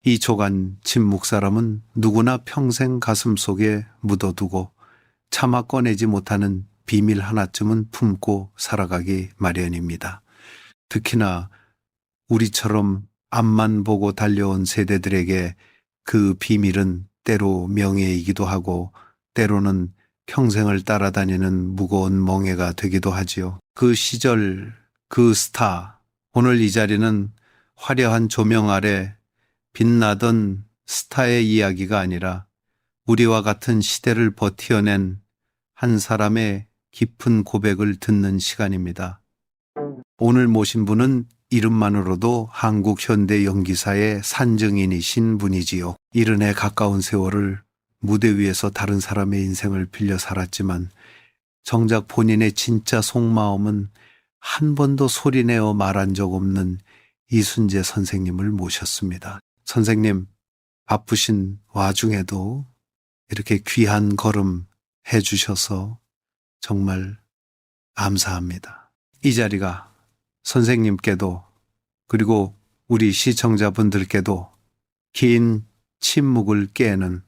2초간 침묵사람은 누구나 평생 가슴속에 묻어두고 차마 꺼내지 못하는 비밀 하나쯤은 품고 살아가기 마련입니다. 특히나 우리처럼 앞만 보고 달려온 세대들에게 그 비밀은 때로 명예이기도 하고 때로는 평생을 따라다니는 무거운 멍에가 되기도 하지요. 그 시절, 그 스타, 오늘 이 자리는 화려한 조명 아래 빛나던 스타의 이야기가 아니라 우리와 같은 시대를 버티어낸 한 사람의 깊은 고백을 듣는 시간입니다. 오늘 모신 분은 이름만으로도 한국 현대 연기사의 산증인이신 분이지요. 70에 가까운 세월을 무대 위에서 다른 사람의 인생을 빌려 살았지만 정작 본인의 진짜 속마음은 한 번도 소리내어 말한 적 없는 이순재 선생님을 모셨습니다. 선생님, 바쁘신 와중에도 이렇게 귀한 걸음 해주셔서 정말 감사합니다. 이 자리가 선생님께도 그리고 우리 시청자분들께도 긴 침묵을 깨는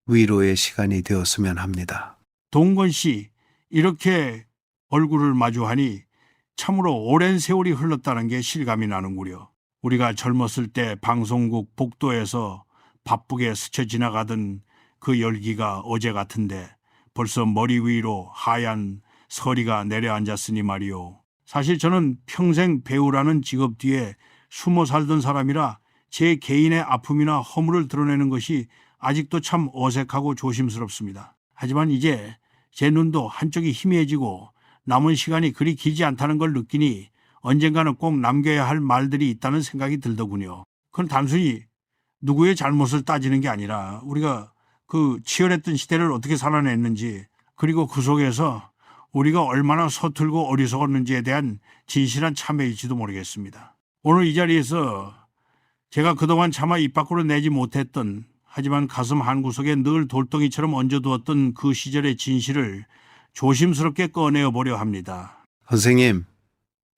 위로의 시간이 되었으면 합니다. 동건 씨, 이렇게 얼굴을 마주하니 참으로 오랜 세월이 흘렀다는 게 실감이 나는구려. 우리가 젊었을 때 방송국 복도에서 바쁘게 스쳐 지나가던 그 열기가 어제 같은데 벌써 머리 위로 하얀 서리가 내려앉았으니 말이오. 사실 저는 평생 배우라는 직업 뒤에 숨어 살던 사람이라 제 개인의 아픔이나 허물을 드러내는 것이 아직도 참 어색하고 조심스럽습니다. 하지만 이제 제 눈도 한쪽이 희미해지고 남은 시간이 그리 길지 않다는 걸 느끼니 언젠가는 꼭 남겨야 할 말들이 있다는 생각이 들더군요. 그건 단순히 누구의 잘못을 따지는 게 아니라 우리가 그 치열했던 시대를 어떻게 살아냈는지, 그리고 그 속에서 우리가 얼마나 서툴고 어리석었는지에 대한 진실한 참회일지도 모르겠습니다. 오늘 이 자리에서 제가 그동안 차마 입 밖으로 내지 못했던, 하지만 가슴 한구석에 늘 돌덩이처럼 얹어두었던 그 시절의 진실을 조심스럽게 꺼내어 보려 합니다. 선생님,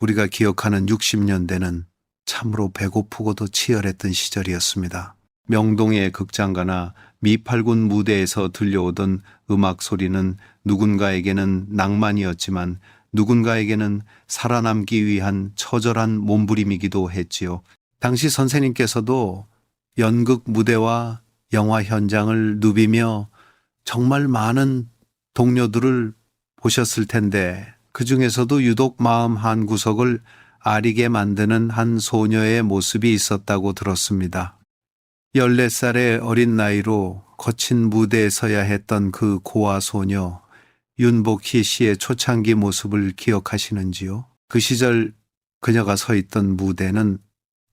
우리가 기억하는 60년대는 참으로 배고프고도 치열했던 시절이었습니다. 명동의 극장가나 미팔군 무대에서 들려오던 음악 소리는 누군가에게는 낭만이었지만 누군가에게는 살아남기 위한 처절한 몸부림이기도 했지요. 당시 선생님께서도 연극 무대와 영화 현장을 누비며 정말 많은 동료들을 보셨을 텐데 그 중에서도 유독 마음 한구석을 아리게 만드는 한 소녀의 모습이 있었다고 들었습니다. 14살의 어린 나이로 거친 무대에 서야 했던 그 고아 소녀 윤복희 씨의 초창기 모습을 기억하시는지요? 그 시절 그녀가 서 있던 무대는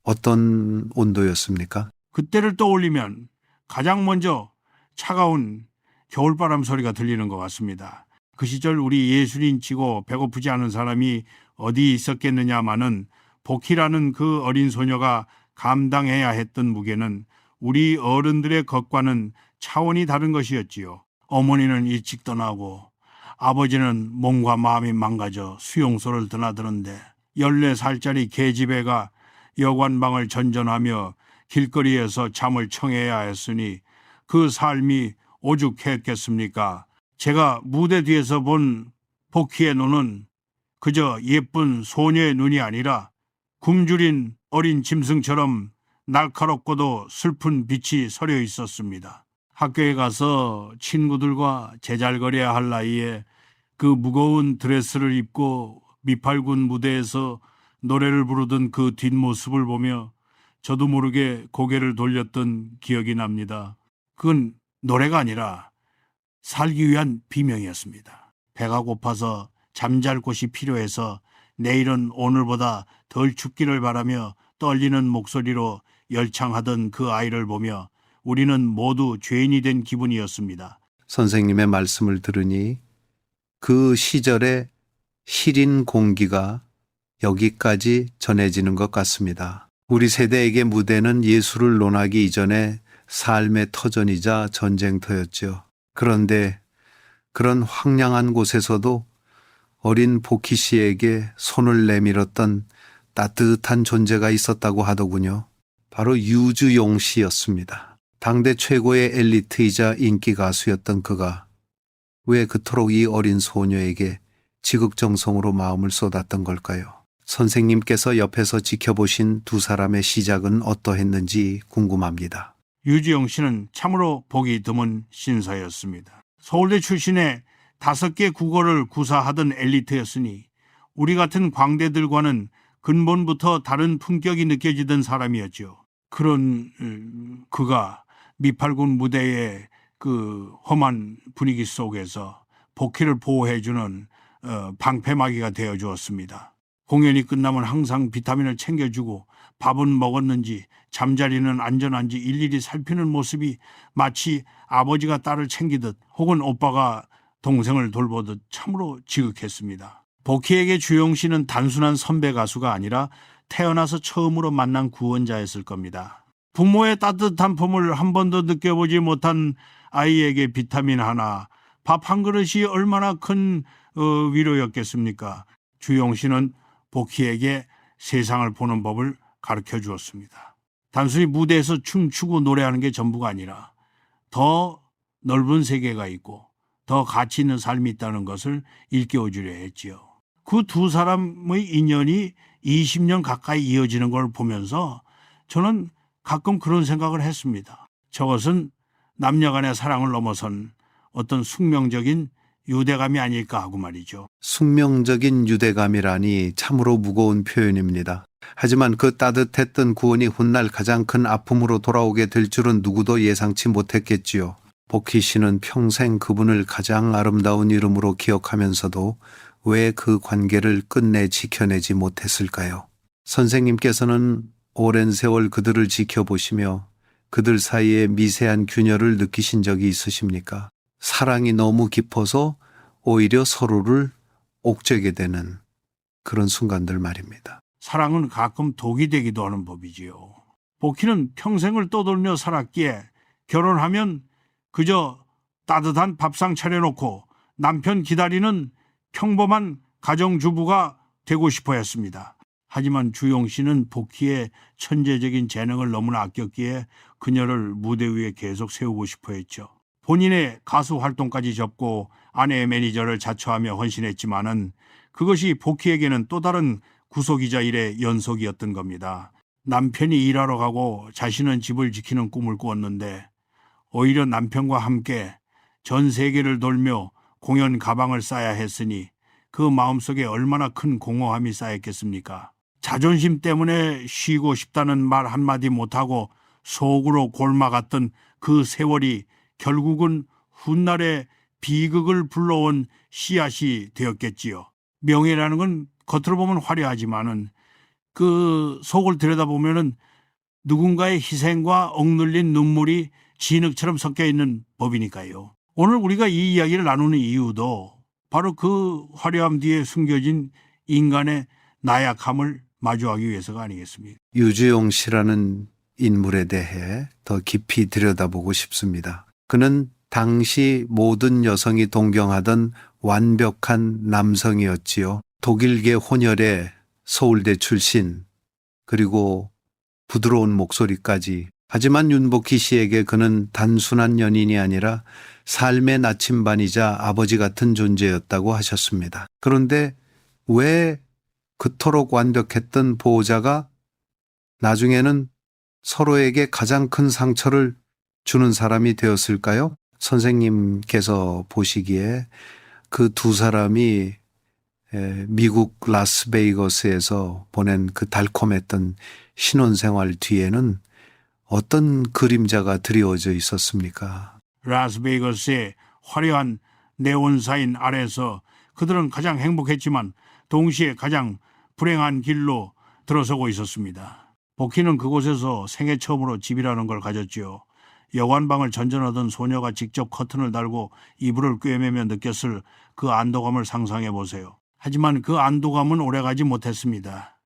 어떤 온도였습니까? 그때를 떠올리면 가장 먼저 차가운 겨울바람 소리가 들리는 것 같습니다. 그 시절 우리 예술인 치고 배고프지 않은 사람이 어디 있었겠느냐마는 복희라는 그 어린 소녀가 감당해야 했던 무게는 우리 어른들의 것과는 차원이 다른 것이었지요. 어머니는 일찍 떠나고 아버지는 몸과 마음이 망가져 수용소를 드나드는데 14살짜리 계집애가 여관방을 전전하며 길거리에서 잠을 청해야 했으니 그 삶이 오죽했겠습니까? 제가 무대 뒤에서 본 복희의 눈은 그저 예쁜 소녀의 눈이 아니라 굶주린 어린 짐승처럼 날카롭고도 슬픈 빛이 서려 있었습니다. 학교에 가서 친구들과 제잘거려야 할 나이에 그 무거운 드레스를 입고 미팔군 무대에서 노래를 부르던 그 뒷모습을 보며 저도 모르게 고개를 돌렸던 기억이 납니다. 그건 노래가 아니라 살기 위한 비명이었습니다. 배가 고파서 잠잘 곳이 필요해서 내일은 오늘보다 덜 춥기를 바라며 떨리는 목소리로 열창하던 그 아이를 보며 우리는 모두 죄인이 된 기분이었습니다. 선생님의 말씀을 들으니 그 시절의 시린 공기가 여기까지 전해지는 것 같습니다. 우리 세대에게 무대는 예술을 논하기 이전에 삶의 터전이자 전쟁터였죠. 그런데 그런 황량한 곳에서도 어린 복희 씨에게 손을 내밀었던 따뜻한 존재가 있었다고 하더군요. 바로 유주용 씨였습니다. 당대 최고의 엘리트이자 인기 가수였던 그가 왜 그토록 이 어린 소녀에게 지극정성으로 마음을 쏟았던 걸까요? 선생님께서 옆에서 지켜보신 두 사람의 시작은 어떠했는지 궁금합니다. 유지영 씨는 참으로 보기 드문 신사였습니다. 서울대 출신의 5개 국어를 구사하던 엘리트였으니 우리 같은 광대들과는 근본부터 다른 품격이 느껴지던 사람이었죠. 그런 그가 미팔군 무대의 그 험한 분위기 속에서 복희를 보호해주는 방패막이가 되어 주었습니다. 공연이 끝나면 항상 비타민을 챙겨주고 밥은 먹었는지 잠자리는 안전한지 일일이 살피는 모습이 마치 아버지가 딸을 챙기듯 혹은 오빠가 동생을 돌보듯 참으로 지극했습니다. 복희에게 주용 씨는 단순한 선배 가수가 아니라 태어나서 처음으로 만난 구원자였을 겁니다. 부모의 따뜻한 품을 한 번도 느껴보지 못한 아이에게 비타민 하나, 밥 한 그릇이 얼마나 큰 위로였겠습니까? 주용 씨는 복희에게 세상을 보는 법을 가르쳐 주었습니다. 단순히 무대에서 춤추고 노래하는 게 전부가 아니라 더 넓은 세계가 있고 더 가치 있는 삶이 있다는 것을 일깨워 주려 했지요. 그 두 사람의 인연이 20년 가까이 이어지는 걸 보면서 저는 가끔 그런 생각을 했습니다. 저것은 남녀 간의 사랑을 넘어선 어떤 숙명적인 유대감이 아닐까 하고 말이죠. 숙명적인 유대감이라니 참으로 무거운 표현입니다. 하지만 그 따뜻했던 구원이 훗날 가장 큰 아픔으로 돌아오게 될 줄은 누구도 예상치 못했겠지요. 복희 씨는 평생 그분을 가장 아름다운 이름으로 기억하면서도 왜 그 관계를 끝내 지켜내지 못했을까요? 선생님께서는 오랜 세월 그들을 지켜보시며 그들 사이의 미세한 균열을 느끼신 적이 있으십니까? 사랑이 너무 깊어서 오히려 서로를 옥죄게 되는 그런 순간들 말입니다. 사랑은 가끔 독이 되기도 하는 법이지요. 복희는 평생을 떠돌며 살았기에 결혼하면 그저 따뜻한 밥상 차려놓고 남편 기다리는 평범한 가정주부가 되고 싶어 했습니다. 하지만 주용 씨는 복희의 천재적인 재능을 너무나 아꼈기에 그녀를 무대 위에 계속 세우고 싶어 했죠. 본인의 가수 활동까지 접고 아내의 매니저를 자처하며 헌신했지만은 그것이 복희에게는 또 다른 구속이자 일의 연속이었던 겁니다. 남편이 일하러 가고 자신은 집을 지키는 꿈을 꾸었는데 오히려 남편과 함께 전 세계를 돌며 공연 가방을 싸야 했으니 그 마음속에 얼마나 큰 공허함이 쌓였겠습니까? 자존심 때문에 쉬고 싶다는 말 한마디 못하고 속으로 골마갔던 그 세월이 결국은 훗날의 비극을 불러온 씨앗이 되었겠지요. 명예라는 건 겉으로 보면 화려하지만은 그 속을 들여다보면은 누군가의 희생과 억눌린 눈물이 진흙처럼 섞여 있는 법이니까요. 오늘 우리가 이 이야기를 나누는 이유도 바로 그 화려함 뒤에 숨겨진 인간의 나약함을 마주하기 위해서가 아니겠습니까? 유주용 씨라는 인물에 대해 더 깊이 들여다보고 싶습니다. 그는 당시 모든 여성이 동경하던 완벽한 남성이었지요. 독일계 혼혈의 서울대 출신, 그리고 부드러운 목소리까지. 하지만 윤복희 씨에게 그는 단순한 연인이 아니라 삶의 나침반이자 아버지 같은 존재였다고 하셨습니다. 그런데 왜 그토록 완벽했던 보호자가 나중에는 서로에게 가장 큰 상처를 주는 사람이 되었을까요? 선생님께서 보시기에 그 두 사람이 미국 라스베이거스에서 보낸 그 달콤했던 신혼생활 뒤에는 어떤 그림자가 드리워져 있었습니까? 라스베이거스의 화려한 네온사인 아래서 그들은 가장 행복했지만 동시에 가장 불행한 길로 들어서고 있었습니다. 복희는 그곳에서 생애 처음으로 집이라는 걸 가졌지요. 여관방을 전전하던 소녀가 직접 커튼을 달고 이불을 꿰매며 느꼈을 그 안도감을 상상해 보세요. 하지만 그 안도감은 오래가지 못했습니다.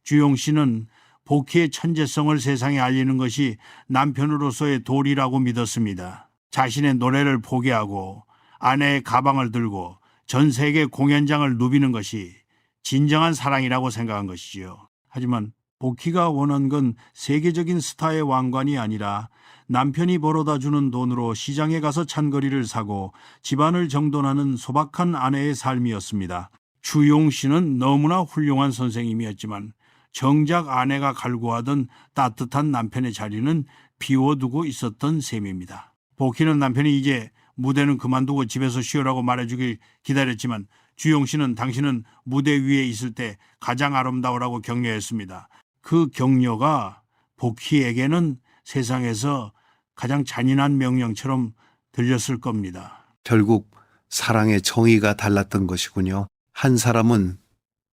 주용 씨는 복희의 천재성을 세상에 알리는 것이 남편으로서의 도리라고 믿었습니다. 자신의 노래를 포기하고 아내의 가방을 들고 전 세계 공연장을 누비는 것이 진정한 사랑이라고 생각한 것이지요. 하지만 복희가 원한 건 세계적인 스타의 왕관이 아니라 남편이 벌어다 주는 돈으로 시장에 가서 찬거리를 사고 집안을 정돈하는 소박한 아내의 삶이었습니다. 주용 씨는 너무나 훌륭한 선생님이었지만 정작 아내가 갈구하던 따뜻한 남편의 자리는 비워두고 있었던 셈입니다. 복희는 남편이 이제 무대는 그만두고 집에서 쉬어라고 말해주길 기다렸지만 주용 씨는 당신은 무대 위에 있을 때 가장 아름다우라고 격려했습니다. 그 격려가 복희에게는 세상에서 가장 잔인한 명령처럼 들렸을 겁니다. 결국 사랑의 정의가 달랐던 것이군요. 한 사람은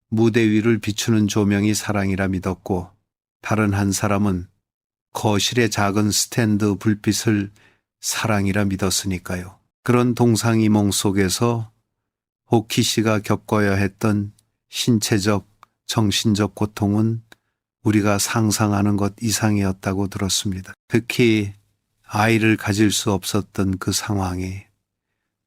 무대 위를 비추는 조명이 사랑이라 믿었고 다른 한 사람은 거실의 작은 스탠드 불빛을 사랑이라 믿었으니까요. 그런 동상이몽 속에서 복희 씨가 겪어야 했던 신체적, 정신적 고통은 우리가 상상하는 것 이상이었다고 들었습니다. 특히 아이를 가질 수 없었던 그 상황이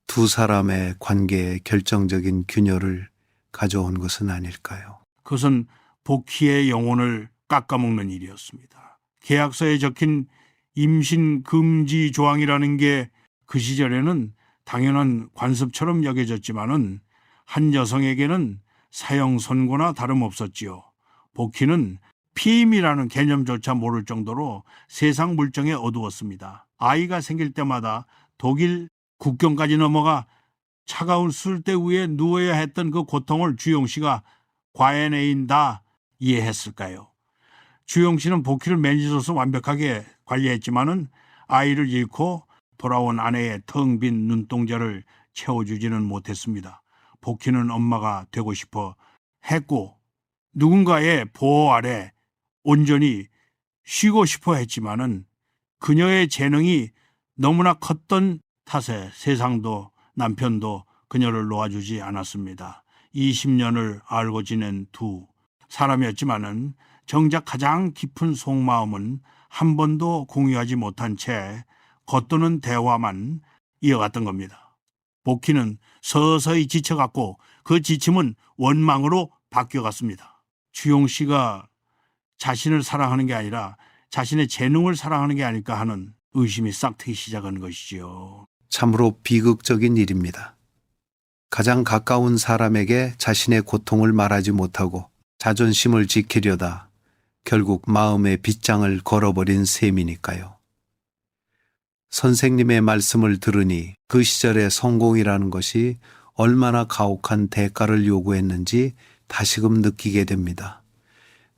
두 사람의 관계에 결정적인 균열을 가져온 것은 아닐까요? 그것은 복희의 영혼을 깎아먹는 일이었습니다. 계약서에 적힌 임신 금지 조항이라는 게 그 시절에는 당연한 관습처럼 여겨졌지만은 한 여성에게는 사형 선고나 다름없었지요. 복희는 피임이라는 개념조차 모를 정도로 세상 물정에 어두웠습니다. 아이가 생길 때마다 독일 국경까지 넘어가 차가운 술대 위에 누워야 했던 그 고통을 주용 씨가 과연애인 다 이해했을까요? 주용 씨는 복희를 매니저로서 완벽하게 관리했지만은 아이를 잃고 돌아온 아내의 텅 빈 눈동자를 채워주지는 못했습니다. 복희는 엄마가 되고 싶어 했고 누군가의 보호 아래 온전히 쉬고 싶어 했지만은 그녀의 재능이 너무나 컸던 탓에 세상도 남편도 그녀를 놓아주지 않았습니다. 20년을 알고 지낸 두 사람이었지만은 정작 가장 깊은 속마음은 한 번도 공유하지 못한 채 겉도는 대화만 이어갔던 겁니다. 복희는 서서히 지쳐갔고 그 지침은 원망으로 바뀌어갔습니다. 주용 씨가 자신을 사랑하는 게 아니라 자신의 재능을 사랑하는 게 아닐까 하는 의심이 싹트기 시작한 것이지요. 참으로 비극적인 일입니다. 가장 가까운 사람에게 자신의 고통을 말하지 못하고 자존심을 지키려다 결국 마음의 빗장을 걸어버린 셈이니까요. 선생님의 말씀을 들으니 그 시절의 성공이라는 것이 얼마나 가혹한 대가를 요구했는지 다시금 느끼게 됩니다.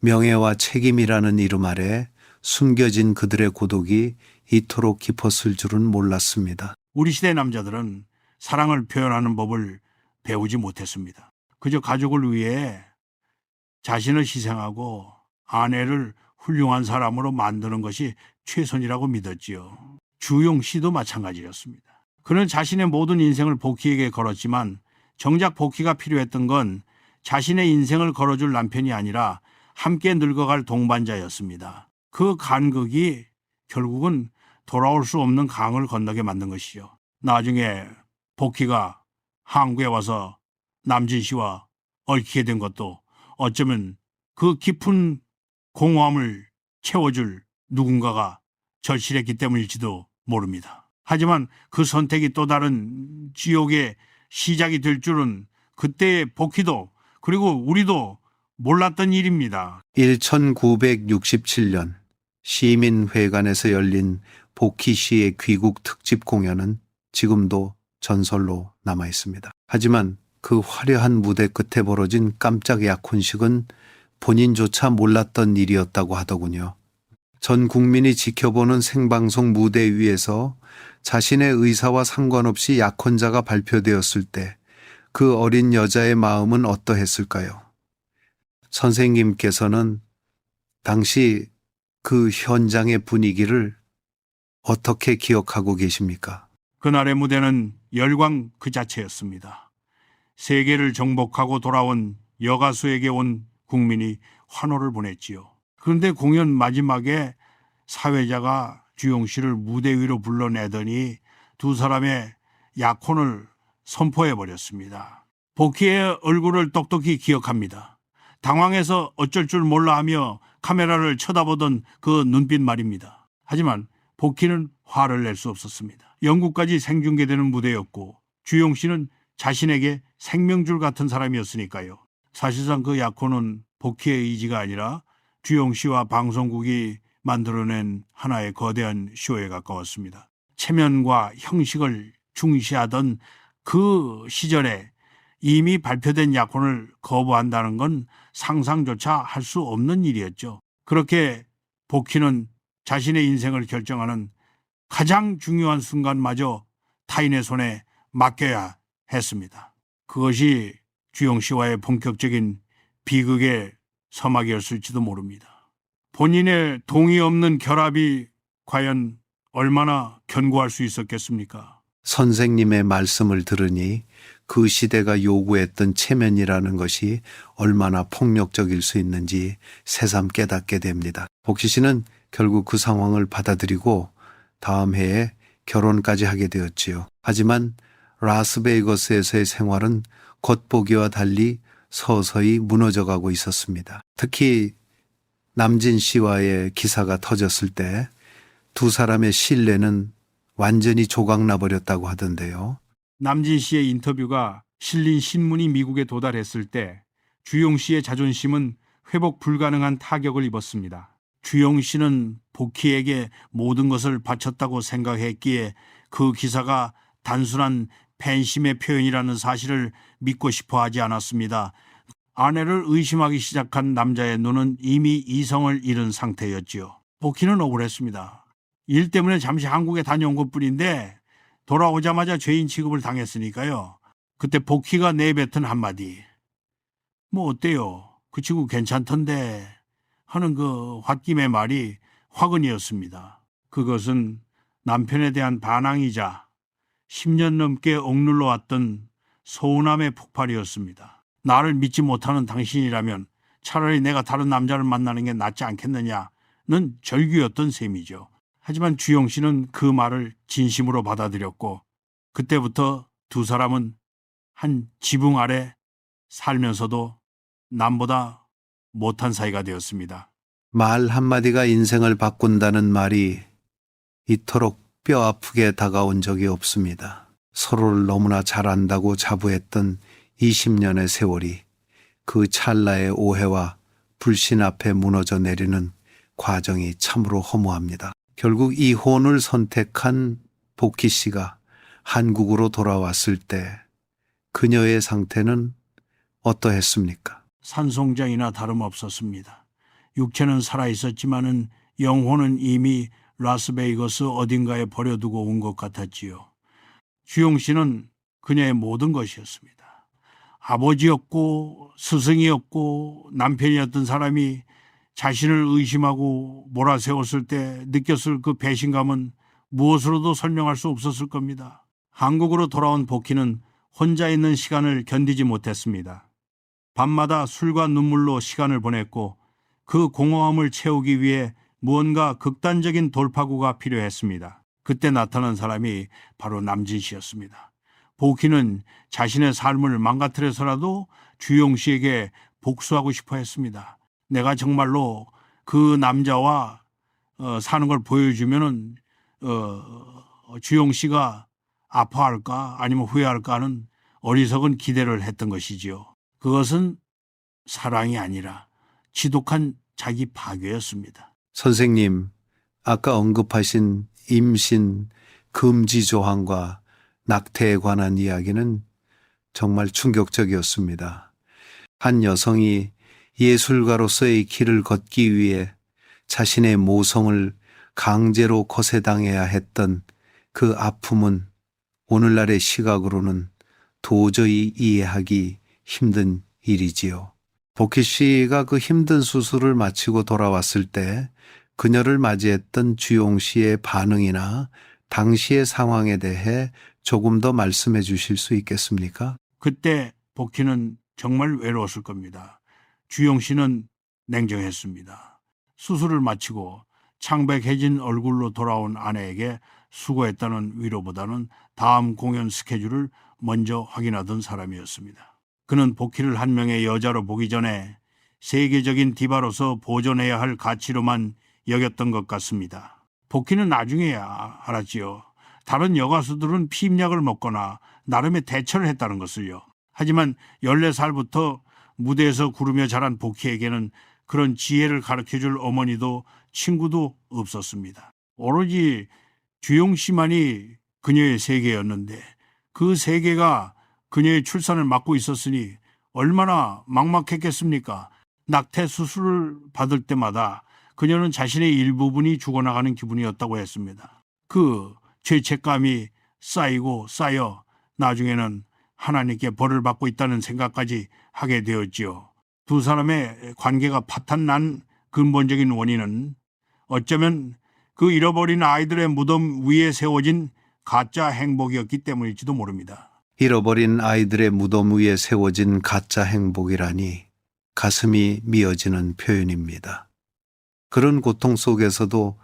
명예와 책임이라는 이름 아래 숨겨진 그들의 고독이 이토록 깊었을 줄은 몰랐습니다. 우리 시대 남자들은 사랑을 표현하는 법을 배우지 못했습니다. 그저 가족을 위해 자신을 희생하고 아내를 훌륭한 사람으로 만드는 것이 최선이라고 믿었지요. 주용 씨도 마찬가지였습니다. 그는 자신의 모든 인생을 복희에게 걸었지만 정작 복희가 필요했던 건 자신의 인생을 걸어줄 남편이 아니라 함께 늙어갈 동반자였습니다. 그 간극이 결국은 돌아올 수 없는 강을 건너게 만든 것이죠. 나중에 복희가 한국에 와서 남진 씨와 얽히게 된 것도 어쩌면 그 깊은 공허함을 채워줄 누군가가 절실했기 때문일지도 모릅니다. 하지만 그 선택이 또 다른 지옥의 시작이 될 줄은 그때의 복희도 그리고 우리도 몰랐던 일입니다. 1967년 시민회관에서 열린 복희 씨의 귀국 특집 공연은 지금도 전설로 남아 있습니다. 하지만 그 화려한 무대 끝에 벌어진 깜짝 약혼식은 본인조차 몰랐던 일이었다고 하더군요. 전 국민이 지켜보는 생방송 무대 위에서 자신의 의사와 상관없이 약혼자가 발표되었을 때 그 어린 여자의 마음은 어떠했을까요? 선생님께서는 당시 그 현장의 분위기를 어떻게 기억하고 계십니까? 그날의 무대는 열광 그 자체였습니다. 세계를 정복하고 돌아온 여가수에게 온 국민이 환호를 보냈지요. 그런데 공연 마지막에 사회자가 주용 씨를 무대 위로 불러내더니 두 사람의 약혼을 선포해버렸습니다. 복희의 얼굴을 똑똑히 기억합니다. 당황해서 어쩔 줄 몰라 하며 카메라를 쳐다보던 그 눈빛 말입니다. 하지만 복희는 화를 낼 수 없었습니다. 영국까지 생중계되는 무대였고 주용 씨는 자신에게 생명줄 같은 사람이었으니까요. 사실상 그 약혼은 복희의 의지가 아니라 주용 씨와 방송국이 만들어낸 하나의 거대한 쇼에 가까웠습니다. 체면과 형식을 중시하던 그 시절에 이미 발표된 약혼을 거부한다는 건 상상조차 할 수 없는 일이었죠. 그렇게 복희는 자신의 인생을 결정하는 가장 중요한 순간마저 타인의 손에 맡겨야 했습니다. 그것이 주용 씨와의 본격적인 비극의 서막이었을지도 모릅니다. 본인의 동의 없는 결합이 과연 얼마나 견고할 수 있었겠습니까? 선생님의 말씀을 들으니 그 시대가 요구했던 체면이라는 것이 얼마나 폭력적일 수 있는지 새삼 깨닫게 됩니다. 복희 씨는 결국 그 상황을 받아들이고 다음 해에 결혼까지 하게 되었지요. 하지만 라스베이거스에서의 생활은 겉보기와 달리 서서히 무너져가고 있었습니다. 특히 남진 씨와의 기사가 터졌을 때 두 사람의 신뢰는 완전히 조각나 버렸다고 하던데요. 남진 씨의 인터뷰가 실린 신문이 미국에 도달했을 때 주용 씨의 자존심은 회복 불가능한 타격을 입었습니다. 주용 씨는 복희에게 모든 것을 바쳤다고 생각했기에 그 기사가 단순한 팬심의 표현이라는 사실을 믿고 싶어 하지 않았습니다. 아내를 의심하기 시작한 남자의 눈은 이미 이성을 잃은 상태였지요. 복희는 억울했습니다. 일 때문에 잠시 한국에 다녀온 것뿐인데 돌아오자마자 죄인 취급을 당했으니까요. 그때 복희가 내뱉은 한마디. 뭐 어때요? 그 친구 괜찮던데 하는 그 홧김의 말이 화근이었습니다. 그것은 남편에 대한 반항이자 10년 넘게 억눌러 왔던 서운함의 폭발이었습니다. 나를 믿지 못하는 당신이라면 차라리 내가 다른 남자를 만나는 게 낫지 않겠느냐는 절규였던 셈이죠. 하지만 주용 씨는 그 말을 진심으로 받아들였고 그때부터 두 사람은 한 지붕 아래 살면서도 남보다 못한 사이가 되었습니다. 말 한마디가 인생을 바꾼다는 말이 이토록 뼈 아프게 다가온 적이 없습니다. 서로를 너무나 잘 안다고 자부했던 20년의 세월이 그 찰나의 오해와 불신 앞에 무너져 내리는 과정이 참으로 허무합니다. 결국 이혼을 선택한 복희 씨가 한국으로 돌아왔을 때 그녀의 상태는 어떠했습니까? 산송장이나 다름없었습니다. 육체는 살아있었지만은 영혼은 이미 라스베이거스 어딘가에 버려두고 온 것 같았지요. 주용 씨는 그녀의 모든 것이었습니다. 아버지였고 스승이었고 남편이었던 사람이 자신을 의심하고 몰아세웠을 때 느꼈을 그 배신감은 무엇으로도 설명할 수 없었을 겁니다. 한국으로 돌아온 복희는 혼자 있는 시간을 견디지 못했습니다. 밤마다 술과 눈물로 시간을 보냈고 그 공허함을 채우기 위해 무언가 극단적인 돌파구가 필요했습니다. 그때 나타난 사람이 바로 남진 씨였습니다. 복희는 자신의 삶을 망가뜨려서라도 주용 씨에게 복수하고 싶어 했습니다. 내가 정말로 그 남자와 사는 걸 보여주면은 주용 씨가 아파할까 아니면 후회할까 하는 어리석은 기대를 했던 것이지요. 그것은 사랑이 아니라 지독한 자기 파괴였습니다. 선생님, 아까 언급하신 임신 금지 조항과 낙태에 관한 이야기는 정말 충격적이었습니다. 한 여성이 예술가로서의 길을 걷기 위해 자신의 모성을 강제로 거세당해야 했던 그 아픔은 오늘날의 시각으로는 도저히 이해하기 힘든 일이지요. 복희 씨가 그 힘든 수술을 마치고 돌아왔을 때 그녀를 맞이했던 주용 씨의 반응이나 당시의 상황에 대해 조금 더 말씀해 주실 수 있겠습니까? 그때 복희는 정말 외로웠을 겁니다. 주용 씨는 냉정했습니다. 수술을 마치고 창백해진 얼굴로 돌아온 아내에게 수고했다는 위로보다는 다음 공연 스케줄을 먼저 확인하던 사람이었습니다. 그는 복희를 한 명의 여자로 보기 전에 세계적인 디바로서 보존해야 할 가치로만 여겼던 것 같습니다. 복희는 나중에야 알았지요. 다른 여가수들은 피임약을 먹거나 나름의 대처를 했다는 것을요. 하지만 14살부터 무대에서 구르며 자란 복희에게는 그런 지혜를 가르쳐줄 어머니도 친구도 없었습니다. 오로지 주용 씨만이 그녀의 세계였는데 그 세계가 그녀의 출산을 막고 있었으니 얼마나 막막했겠습니까? 낙태 수술을 받을 때마다 그녀는 자신의 일부분이 죽어나가는 기분이었다고 했습니다. 그 죄책감이 쌓이고 쌓여 나중에는 하나님께 벌을 받고 있다는 생각까지 하게 되었지요. 두 사람의 관계가 파탄난 근본적인 원인은 어쩌면 그 잃어버린 아이들의 무덤 위에 세워진 가짜 행복이었기 때문일지도 모릅니다. 잃어버린 아이들의 무덤 위에 세워진 가짜 행복이라니 가슴이 미어지는 표현입니다. 그런 고통 속에서도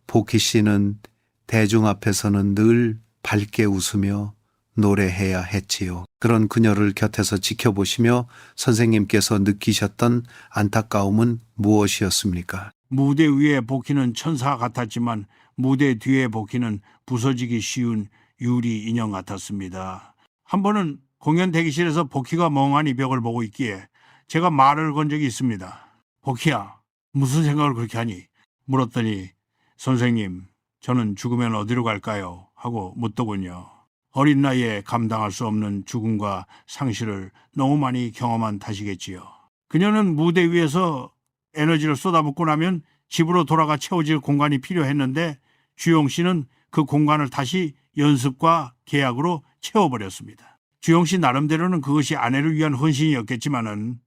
복희 씨는 대중 앞에서는 늘 밝게 웃으며 노래해야 했지요. 그런 그녀를 곁에서 지켜보시며 선생님께서 느끼셨던 안타까움은 무엇이었습니까? 무대 위의 복희는 천사 같았지만 무대 뒤의 복희는 부서지기 쉬운 유리 인형 같았습니다. 한 번은 공연 대기실에서 복희가 멍하니 벽을 보고 있기에 제가 말을 건 적이 있습니다. 복희야, 무슨 생각을 그렇게 하니? 물었더니 선생님, 저는 죽으면 어디로 갈까요? 하고 묻더군요. 어린 나이에 감당할 수 없는 죽음과 상실을 너무 많이 경험한 탓이겠지요. 그녀는 무대 위에서 에너지를 쏟아붓고 나면 집으로 돌아가 채워질 공간이 필요했는데 주용 씨는 그 공간을 다시 연습과 계약으로 채워버렸습니다. 주용 씨 나름대로는 그것이 아내를 위한 헌신이었겠지만은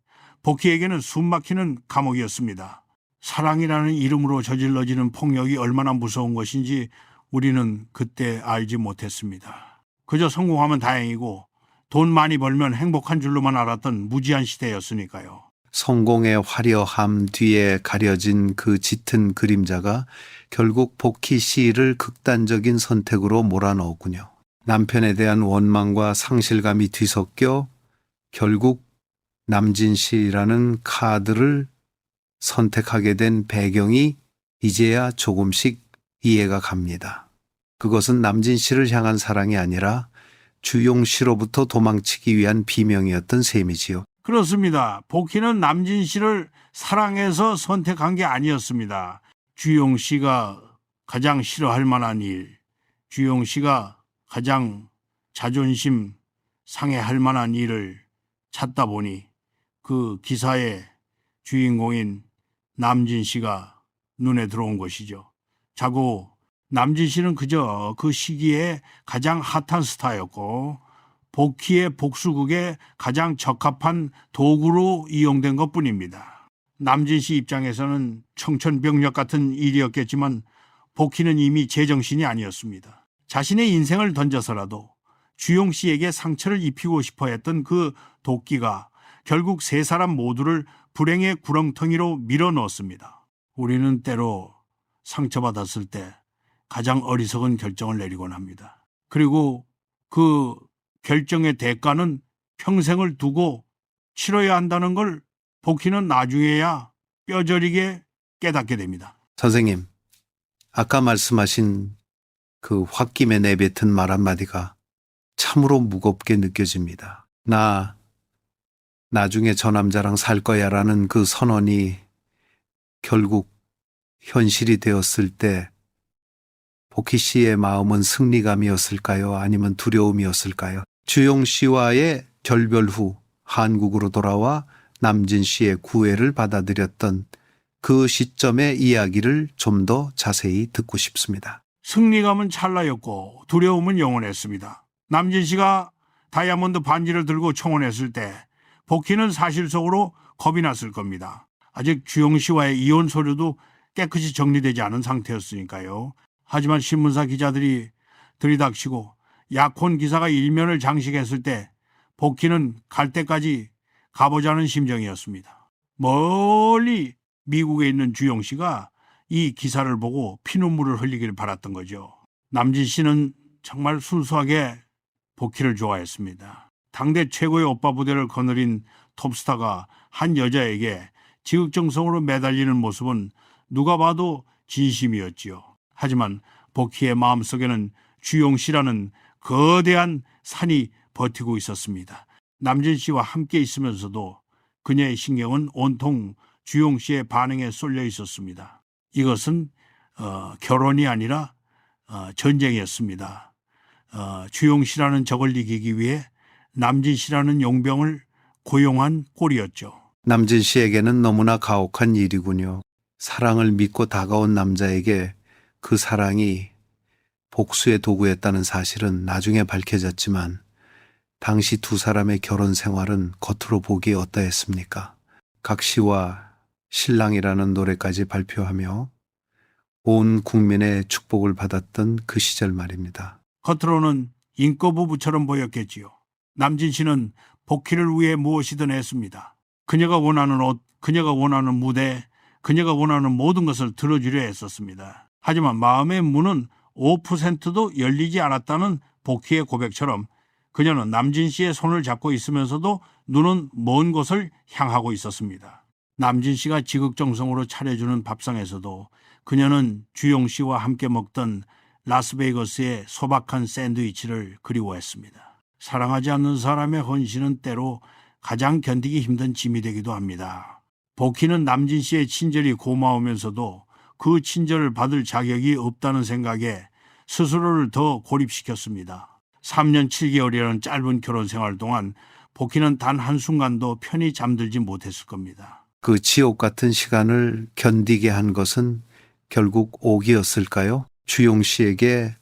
복희에게는 숨막히는 감옥이었습니다. 사랑이라는 이름으로 저질러지는 폭력이 얼마나 무서운 것인지 우리는 그때 알지 못했습니다. 그저 성공하면 다행이고 돈 많이 벌면 행복한 줄로만 알았던 무지한 시대였으니까요. 성공의 화려함 뒤에 가려진 그 짙은 그림자가 결국 복희 씨를 극단적인 선택으로 몰아넣었군요. 남편에 대한 원망과 상실감이 뒤섞여 결국 남진 씨라는 카드를 선택하게 된 배경이 이제야 조금씩 이해가 갑니다. 그것은 남진 씨를 향한 사랑이 아니라 주용 씨로부터 도망치기 위한 비명이었던 셈이지요. 그렇습니다. 복희는 남진 씨를 사랑해서 선택한 게 아니었습니다. 주용 씨가 가장 싫어할 만한 일, 주용 씨가 가장 자존심 상해할 만한 일을 찾다 보니 그 기사의 주인공인 남진 씨가 눈에 들어온 것이죠. 자고 남진 씨는 그저 그 시기에 가장 핫한 스타였고 복희의 복수극에 가장 적합한 도구로 이용된 것뿐입니다. 남진 씨 입장에서는 청천벽력 같은 일이었겠지만 복희는 이미 제정신이 아니었습니다. 자신의 인생을 던져서라도 주용 씨에게 상처를 입히고 싶어 했던 그 도끼가 결국 세 사람 모두를 불행의 구렁텅이로 밀어넣었습니다. 우리는 때로 상처받았을 때 가장 어리석은 결정을 내리곤 합니다. 그리고 그 결정의 대가는 평생을 두고 치러야 한다는 걸 복희는 나중에야 뼈저리게 깨닫게 됩니다. 선생님, 아까 말씀하신 그 홧김에 내뱉은 말 한마디가 참으로 무겁게 느껴집니다. 나 나중에 저 남자랑 살 거야라는 그 선언이 결국 현실이 되었을 때 복희 씨의 마음은 승리감이었을까요? 아니면 두려움이었을까요? 주용 씨와의 결별 후 한국으로 돌아와 남진 씨의 구애를 받아들였던 그 시점의 이야기를 좀 더 자세히 듣고 싶습니다. 승리감은 찰나였고 두려움은 영원했습니다. 남진 씨가 다이아몬드 반지를 들고 청혼했을 때 복희는 사실 속으로 겁이 났을 겁니다. 아직 주용 씨와의 이혼 서류도 깨끗이 정리되지 않은 상태였으니까요. 하지만 신문사 기자들이 들이닥치고 약혼 기사가 일면을 장식했을 때 복희는 갈 때까지 가보자는 심정이었습니다. 멀리 미국에 있는 주용 씨가 이 기사를 보고 피눈물을 흘리길 바랐던 거죠. 남진 씨는 정말 순수하게 복희를 좋아했습니다. 당대 최고의 오빠 부대를 거느린 톱스타가 한 여자에게 지극정성으로 매달리는 모습은 누가 봐도 진심이었지요. 하지만 복희의 마음속에는 주용 씨라는 거대한 산이 버티고 있었습니다. 남진 씨와 함께 있으면서도 그녀의 신경은 온통 주용 씨의 반응에 쏠려 있었습니다. 이것은 결혼이 아니라 전쟁이었습니다. 주용 씨라는 적을 이기기 위해 남진 씨라는 용병을 고용한 꼴이었죠. 남진 씨에게는 너무나 가혹한 일이군요. 사랑을 믿고 다가온 남자에게 그 사랑이 복수의 도구였다는 사실은 나중에 밝혀졌지만 당시 두 사람의 결혼 생활은 겉으로 보기에 어떠했습니까? 각시와 신랑이라는 노래까지 발표하며 온 국민의 축복을 받았던 그 시절 말입니다. 겉으로는 인꼬부부처럼 보였겠지요. 남진 씨는 복희를 위해 무엇이든 했습니다. 그녀가 원하는 옷, 그녀가 원하는 무대, 그녀가 원하는 모든 것을 들어주려 했었습니다. 하지만 마음의 문은 5%도 열리지 않았다는 복희의 고백처럼 그녀는 남진 씨의 손을 잡고 있으면서도 눈은 먼 곳을 향하고 있었습니다. 남진 씨가 지극정성으로 차려주는 밥상에서도 그녀는 주용 씨와 함께 먹던 라스베이거스의 소박한 샌드위치를 그리워했습니다. 사랑하지 않는 사람의 헌신은 때로 가장 견디기 힘든 짐이 되기도 합니다. 복희는 남진 씨의 친절이 고마우면서도 그 친절을 받을 자격이 없다는 생각에 스스로를 더 고립시켰습니다. 3년 7개월이라는 짧은 결혼 생활 동안 복희는 단 한순간도 편히 잠들지 못했을 겁니다. 그 지옥 같은 시간을 견디게 한 것은 결국 옥이었을까요? 주용 씨에게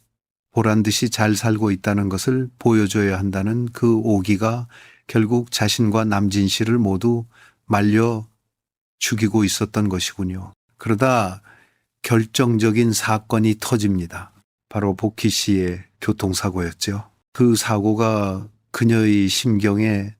보란 듯이 잘 살고 있다는 것을 보여줘야 한다는 그 오기가 결국 자신과 남진 씨를 모두 말려 죽이고 있었던 것이군요. 그러다 결정적인 사건이 터집니다. 바로 복희 씨의 교통사고였죠. 그 사고가 그녀의 심경에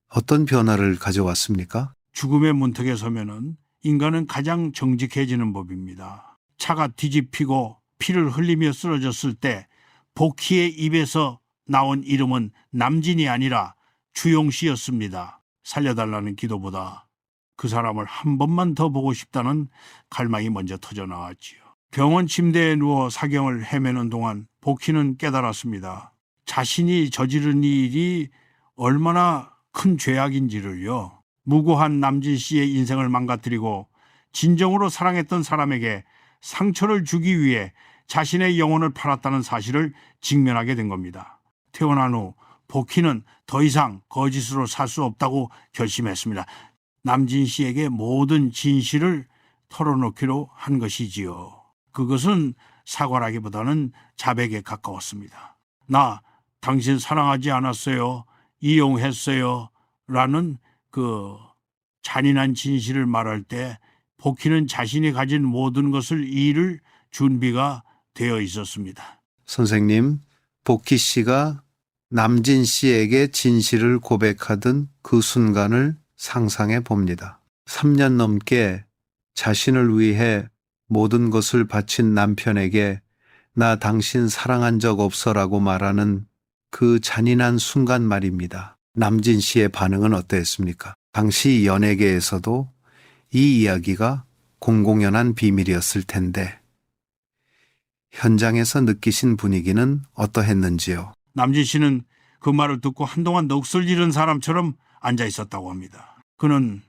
어떤 변화를 가져왔습니까? 죽음의 문턱에 서면은 인간은 가장 정직해지는 법입니다. 차가 뒤집히고 피를 흘리며 쓰러졌을 때 복희의 입에서 나온 이름은 남진이 아니라 주용 씨였습니다. 살려달라는 기도보다 그 사람을 한 번만 더 보고 싶다는 갈망이 먼저 터져나왔지요. 병원 침대에 누워 사경을 헤매는 동안 복희는 깨달았습니다. 자신이 저지른 일이 얼마나 큰 죄악인지를요. 무고한 남진 씨의 인생을 망가뜨리고 진정으로 사랑했던 사람에게 상처를 주기 위해 자신의 영혼을 팔았다는 사실을 직면하게 된 겁니다. 태어난 후 복희는 더 이상 거짓으로 살 수 없다고 결심했습니다. 남진 씨에게 모든 진실을 털어놓기로 한 것이지요. 그것은 사과라기보다는 자백에 가까웠습니다. 나 당신 사랑하지 않았어요. 이용했어요. 라는 그 잔인한 진실을 말할 때 복희는 자신이 가진 모든 것을 잃을 준비가 되어 있었습니다. 선생님, 복희 씨가 남진 씨에게 진실을 고백하던 그 순간을 상상해 봅니다. 3년 넘게 자신을 위해 모든 것을 바친 남편에게 나 당신 사랑한 적 없어라고 말하는 그 잔인한 순간 말입니다. 남진 씨의 반응은 어떠했습니까? 당시 연예계에서도 이 이야기가 공공연한 비밀이었을 텐데 현장에서 느끼신 분위기는 어떠했는지요? 남진 씨는 그 말을 듣고 한동안 넋을 잃은 사람처럼 앉아 있었다고 합니다. 그는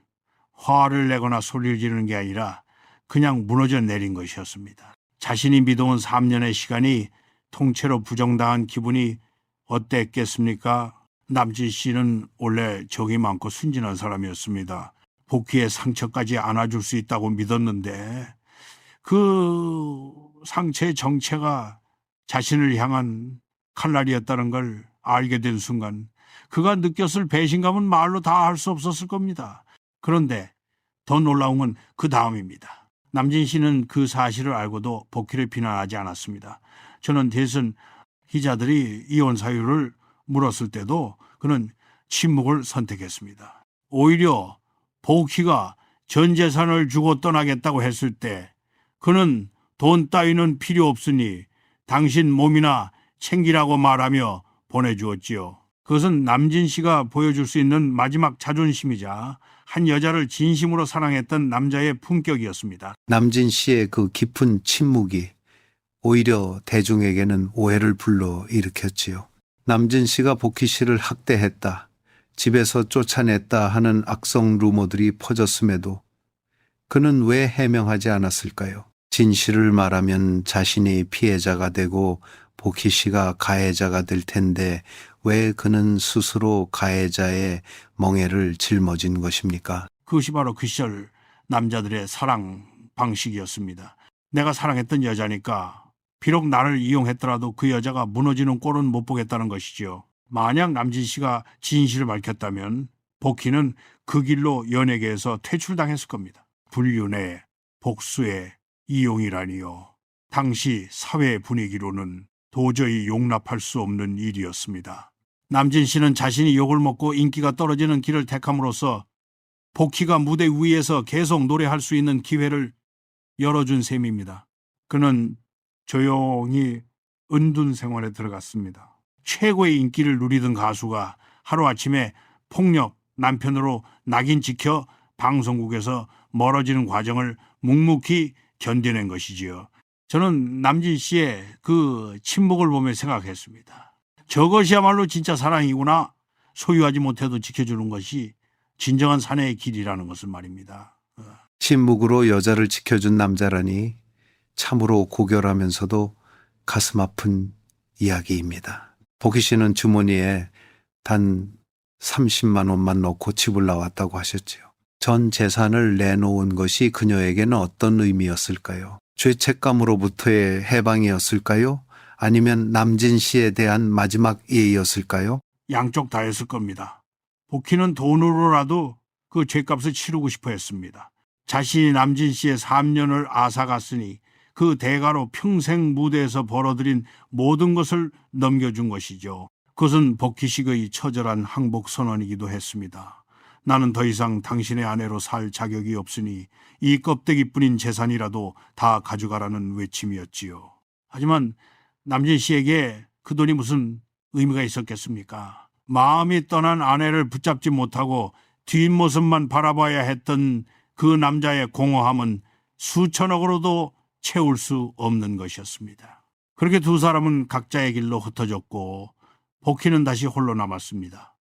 화를 내거나 소리를 지르는 게 아니라 그냥 무너져 내린 것이었습니다. 자신이 믿어온 3년의 시간이 통째로 부정당한 기분이 어땠겠습니까? 남진 씨는 원래 정이 많고 순진한 사람이었습니다. 복희의 상처까지 안아줄 수 있다고 믿었는데 그 상처의 정체가 자신을 향한 칼날이었다는 걸 알게 된 순간 그가 느꼈을 배신감은 말로 다 할 수 없었을 겁니다. 그런데 더 놀라운 건 그 다음입니다. 남진 씨는 그 사실을 알고도 복희를 비난하지 않았습니다. 저는 대선 기자들이 이혼 사유를 물었을 때도 그는 침묵을 선택했습니다. 오히려 복희가 전 재산을 주고 떠나겠다고 했을 때 그는 돈 따위는 필요 없으니 당신 몸이나 챙기라고 말하며 보내주었지요. 그것은 남진 씨가 보여줄 수 있는 마지막 자존심이자 한 여자를 진심으로 사랑했던 남자의 품격이었습니다. 남진 씨의 그 깊은 침묵이 오히려 대중에게는 오해를 불러일으켰지요. 남진 씨가 복희 씨를 학대했다, 집에서 쫓아냈다 하는 악성 루머들이 퍼졌음에도 그는 왜 해명하지 않았을까요? 진실을 말하면 자신이 피해자가 되고 복희 씨가 가해자가 될 텐데 왜 그는 스스로 가해자의 멍에를 짊어진 것입니까? 그것이 바로 그 시절 남자들의 사랑 방식이었습니다. 내가 사랑했던 여자니까 비록 나를 이용했더라도 그 여자가 무너지는 꼴은 못 보겠다는 것이지요. 만약 남진 씨가 진실을 밝혔다면 복희는 그 길로 연예계에서 퇴출당했을 겁니다. 불륜의, 복수의 이용이라니요. 당시 사회 분위기로는 도저히 용납할 수 없는 일이었습니다. 남진 씨는 자신이 욕을 먹고 인기가 떨어지는 길을 택함으로써 복희가 무대 위에서 계속 노래할 수 있는 기회를 열어준 셈입니다. 그는 조용히 은둔 생활에 들어갔습니다. 최고의 인기를 누리던 가수가 하루아침에 폭력, 남편으로 낙인 찍혀 방송국에서 멀어지는 과정을 묵묵히 견뎌낸 것이지요. 저는 남진 씨의 그 침묵을 보며 생각했습니다. 저것이야말로 진짜 사랑이구나. 소유하지 못해도 지켜주는 것이 진정한 사내의 길이라는 것을 말입니다. 침묵으로 여자를 지켜준 남자라니 참으로 고결하면서도 가슴 아픈 이야기입니다. 복희 씨는 주머니에 단 30만 원만 넣고 집을 나왔다고 하셨지요. 전 재산을 내놓은 것이 그녀에게는 어떤 의미였을까요? 죄책감으로부터의 해방이었을까요? 아니면 남진 씨에 대한 마지막 예의였을까요? 양쪽 다였을 겁니다. 복희는 돈으로라도 그 죄값을 치르고 싶어 했습니다. 자신이 남진 씨의 3년을 앗아갔으니 그 대가로 평생 무대에서 벌어들인 모든 것을 넘겨준 것이죠. 그것은 복희 씨의 처절한 항복 선언이기도 했습니다. 나는 더 이상 당신의 아내로 살 자격이 없으니 이 껍데기뿐인 재산이라도 다 가져가라는 외침이었지요. 하지만 남진 씨에게 그 돈이 무슨 의미가 있었겠습니까? 마음이 떠난 아내를 붙잡지 못하고 뒷모습만 바라봐야 했던 그 남자의 공허함은 수천억으로도 채울 수 없는 것이었습니다. 그렇게 두 사람은 각자의 길로 흩어졌고 복희는 다시 홀로 남았습니다.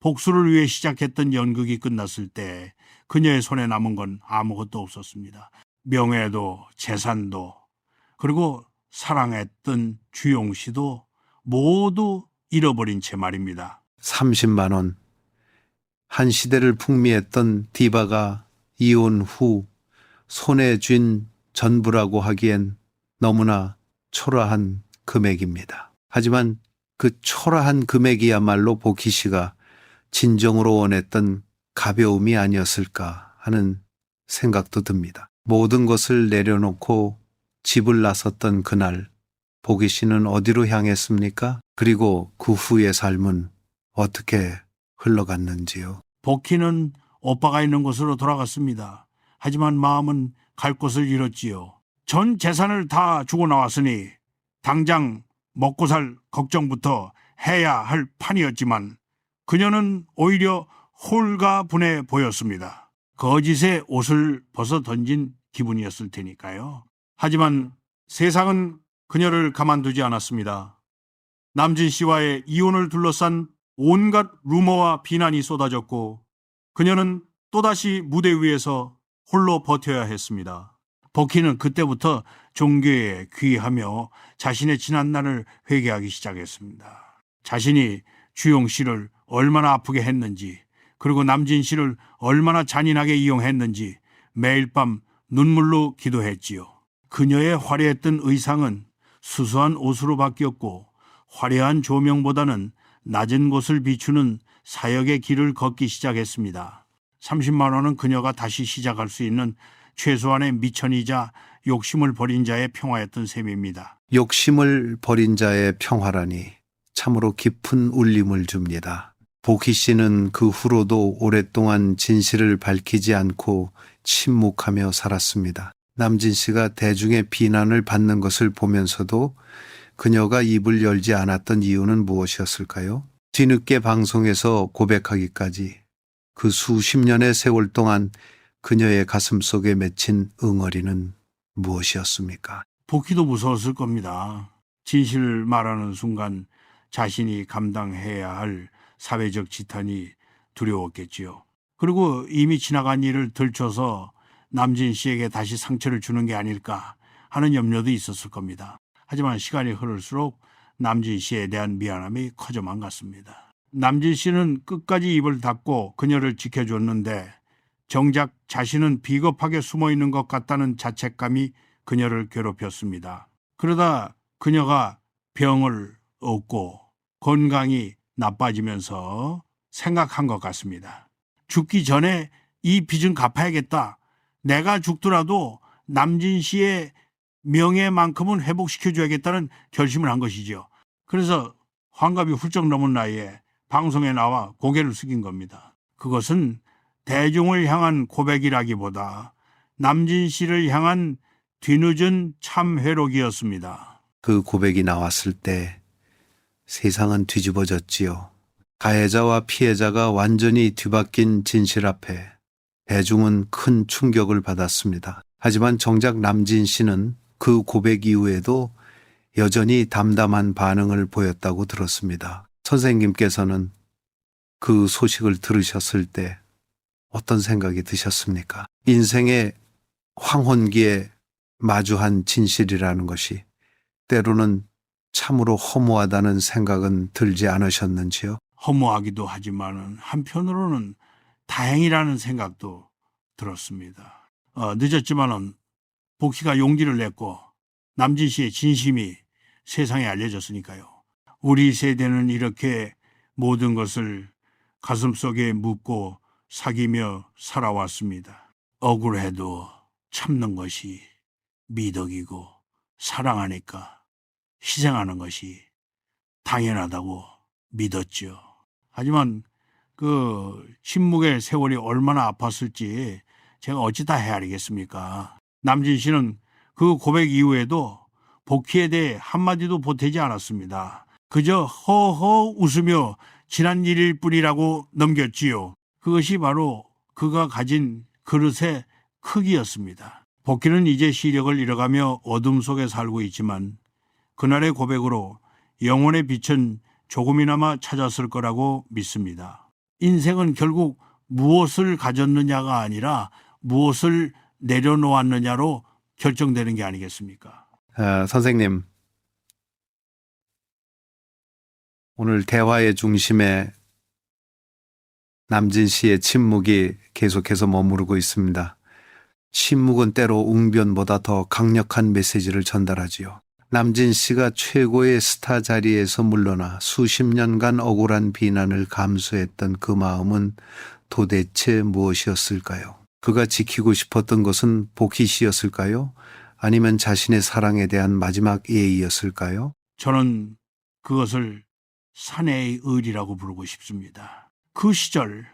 복수를 위해 시작했던 연극이 끝났을 때 그녀의 손에 남은 건 아무것도 없었습니다. 명예도 재산도 그리고 사랑했던 주용 씨도 모두 잃어버린 채 말입니다. 30만 원. 한 시대를 풍미했던 디바가 이혼 후 손에 쥔 전부라고 하기엔 너무나 초라한 금액입니다. 하지만 그 초라한 금액이야말로 복희 씨가 진정으로 원했던 가벼움이 아니었을까 하는 생각도 듭니다. 모든 것을 내려놓고 집을 나섰던 그날, 복희 씨는 어디로 향했습니까? 그리고 그 후의 삶은 어떻게 흘러갔는지요? 복희는 오빠가 있는 곳으로 돌아갔습니다. 하지만 마음은 갈 곳을 잃었지요. 전 재산을 다 주고 나왔으니 당장 먹고 살 걱정부터 해야 할 판이었지만 그녀는 오히려 홀가분해 보였습니다. 거짓의 옷을 벗어 던진 기분이었을 테니까요. 하지만 세상은 그녀를 가만두지 않았습니다. 남진 씨와의 이혼을 둘러싼 온갖 루머와 비난이 쏟아졌고 그녀는 또다시 무대 위에서 홀로 버텨야 했습니다. 복희는 그때부터 종교에 귀하며 자신의 지난날을 회개하기 시작했습니다. 자신이 주용 씨를 얼마나 아프게 했는지 그리고 남진 씨를 얼마나 잔인하게 이용했는지 매일 밤 눈물로 기도했지요. 그녀의 화려했던 의상은 수수한 옷으로 바뀌었고 화려한 조명보다는 낮은 곳을 비추는 사역의 길을 걷기 시작했습니다. 30만 원은 그녀가 다시 시작할 수 있는 최소한의 미천이자 욕심을 버린 자의 평화였던 셈입니다. 욕심을 버린 자의 평화라니 참으로 깊은 울림을 줍니다. 복희 씨는 그 후로도 오랫동안 진실을 밝히지 않고 침묵하며 살았습니다. 남진 씨가 대중의 비난을 받는 것을 보면서도 그녀가 입을 열지 않았던 이유는 무엇이었을까요? 뒤늦게 방송에서 고백하기까지 그 수십 년의 세월 동안 그녀의 가슴 속에 맺힌 응어리는 무엇이었습니까? 복희도 무서웠을 겁니다. 진실을 말하는 순간 자신이 감당해야 할 사회적 지탄이 두려웠겠지요. 그리고 이미 지나간 일을 들춰서 남진 씨에게 다시 상처를 주는 게 아닐까 하는 염려도 있었을 겁니다. 하지만 시간이 흐를수록 남진 씨에 대한 미안함이 커져만 갔습니다. 남진 씨는 끝까지 입을 닫고 그녀를 지켜줬는데 정작 자신은 비겁하게 숨어 있는 것 같다는 자책감이 그녀를 괴롭혔습니다. 그러다 그녀가 병을 얻고 건강이 나빠지면서 생각한 것 같습니다. 죽기 전에 이 빚은 갚아야겠다. 내가 죽더라도 남진 씨의 명예만큼은 회복시켜줘야겠다는 결심을 한 것이죠. 그래서 환갑이 훌쩍 넘은 나이에 방송에 나와 고개를 숙인 겁니다. 그것은 대중을 향한 고백이라기보다 남진 씨를 향한 뒤늦은 참회록이었습니다. 그 고백이 나왔을 때 세상은 뒤집어졌지요. 가해자와 피해자가 완전히 뒤바뀐 진실 앞에 대중은 큰 충격을 받았습니다. 하지만 정작 남진 씨는 그 고백 이후에도 여전히 담담한 반응을 보였다고 들었습니다. 선생님께서는 그 소식을 들으셨을 때 어떤 생각이 드셨습니까? 인생의 황혼기에 마주한 진실이라는 것이 때로는 참으로 허무하다는 생각은 들지 않으셨는지요? 허무하기도 하지만 한편으로는 다행이라는 생각도 들었습니다. 늦었지만은 복희가 용기를 냈고 남진 씨의 진심이 세상에 알려졌으니까요. 우리 세대는 이렇게 모든 것을 가슴속에 묻고 사귀며 살아왔습니다. 억울해도 참는 것이 미덕이고 사랑하니까 희생하는 것이 당연하다고 믿었죠. 하지만 그 침묵의 세월이 얼마나 아팠을지 제가 어찌 다 헤아리겠습니까? 남진 씨는 그 고백 이후에도 복희에 대해 한마디도 보태지 않았습니다. 그저 허허 웃으며 지난 일일 뿐이라고 넘겼지요. 그것이 바로 그가 가진 그릇의 크기였습니다. 복희는 이제 시력을 잃어가며 어둠 속에 살고 있지만 그날의 고백으로 영혼의 빛은 조금이나마 찾았을 거라고 믿습니다. 인생은 결국 무엇을 가졌느냐가 아니라 무엇을 내려놓았느냐로 결정되는 게 아니겠습니까? 선생님, 오늘 대화의 중심에 남진 씨의 침묵이 계속해서 머무르고 있습니다. 침묵은 때로 웅변보다 더 강력한 메시지를 전달하지요. 남진 씨가 최고의 스타 자리에서 물러나 수십 년간 억울한 비난을 감수했던 그 마음은 도대체 무엇이었을까요? 그가 지키고 싶었던 것은 복희 씨였을까요? 아니면 자신의 사랑에 대한 마지막 예의였을까요? 저는 그것을 사내의 의리라고 부르고 싶습니다. 그 시절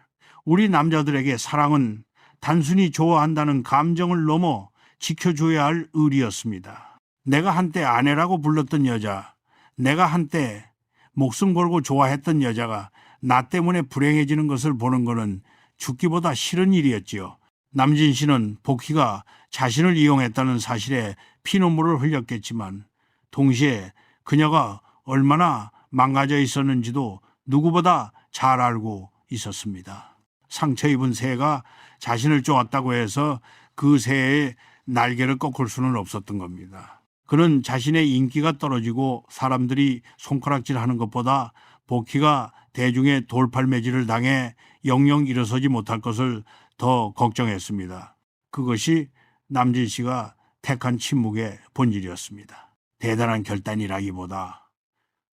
우리 남자들에게 사랑은 단순히 좋아한다는 감정을 넘어 지켜줘야 할 의리였습니다. 내가 한때 아내라고 불렀던 여자, 내가 한때 목숨 걸고 좋아했던 여자가 나 때문에 불행해지는 것을 보는 것은 죽기보다 싫은 일이었지요. 남진 씨는 복희가 자신을 이용했다는 사실에 피눈물을 흘렸겠지만 동시에 그녀가 얼마나 망가져 있었는지도 누구보다 잘 알고 있었습니다. 상처 입은 새가 자신을 쪼았다고 해서 그 새의 날개를 꺾을 수는 없었던 겁니다. 그는 자신의 인기가 떨어지고 사람들이 손가락질하는 것보다 복희가 대중의 돌팔매질을 당해 영영 일어서지 못할 것을 더 걱정했습니다. 그것이 남진 씨가 택한 침묵의 본질이었습니다. 대단한 결단이라기보다